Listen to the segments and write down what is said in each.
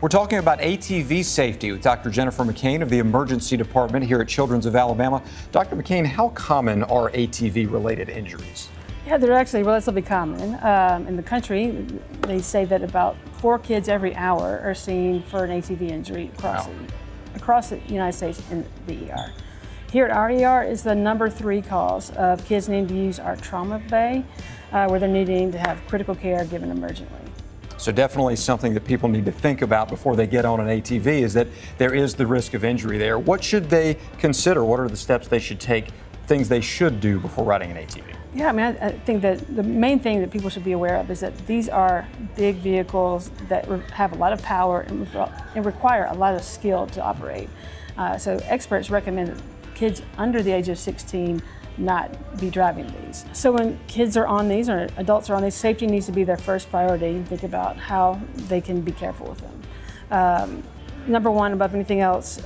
We're talking about ATV safety with Dr. Jennifer McCain of the Emergency Department here at Children's of Alabama. Dr. McCain, how common are ATV-related injuries? Yeah, they're actually relatively common. In the country, they say that about 4 kids every hour are seen for an ATV injury across the United States in the ER. Here at our ER is the number 3 cause of kids needing to use our trauma bay, where they're needing to have critical care given emergently. So definitely something that people need to think about before they get on an ATV is that there is the risk of injury there. What should they consider? What are the steps they should take, things they should do before riding an ATV? Yeah, I mean, I think that the main thing that people should be aware of is that these are big vehicles that have a lot of power and require a lot of skill to operate. So experts recommend that kids under the age of 16 not be driving these. So when kids are on these or adults are on these, safety needs to be their first priority. Think about how they can be careful with them. Number one, above anything else,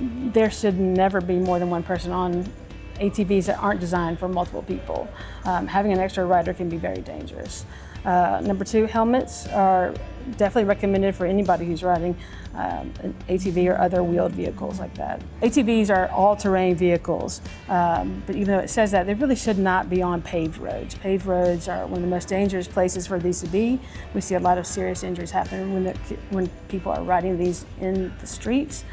there should never be more than one person on ATVs that aren't designed for multiple people. Having an extra rider can be very dangerous. Number 2, helmets are definitely recommended for anybody who's riding an ATV or other wheeled vehicles like that. ATVs are all-terrain vehicles, but even though it says that, they really should not be on paved roads. Paved roads are one of the most dangerous places for these to be. We see a lot of serious injuries happen when people are riding these in the streets.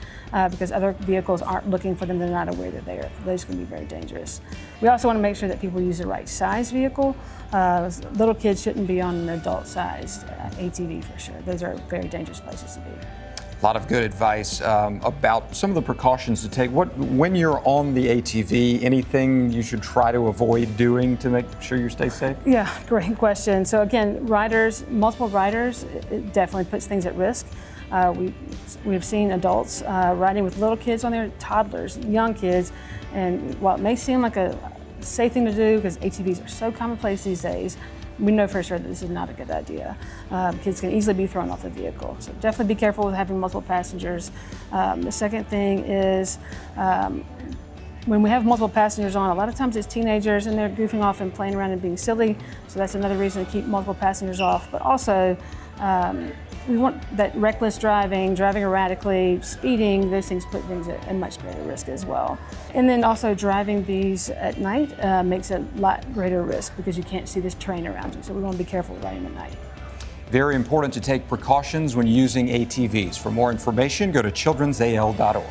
Because other vehicles aren't looking for them, they're not aware that they are. Those can be very dangerous. We also want to make sure that people use the right size vehicle. Little kids shouldn't be on an adult-sized ATV for sure. Those are very dangerous places to be. A lot of good advice about some of the precautions to take. When you're on the ATV, anything you should try to avoid doing to make sure you stay safe? Yeah, great question. So again, multiple riders, it definitely puts things at risk. We've seen adults riding with little kids on there, toddlers, young kids, and while it may seem like a safe thing to do because ATVs are so commonplace these days, we know for sure that this is not a good idea. Kids can easily be thrown off the vehicle, so definitely be careful with having multiple passengers. The second thing is when we have multiple passengers on, a lot of times it's teenagers and they're goofing off and playing around and being silly, so that's another reason to keep multiple passengers off. But also, we want that reckless driving erratically, speeding, those things put things at a much greater risk as well. And then also driving these at night makes a lot greater risk because you can't see this terrain around you. So we want to be careful riding at night. Very important to take precautions when using ATVs. For more information, go to childrensal.org.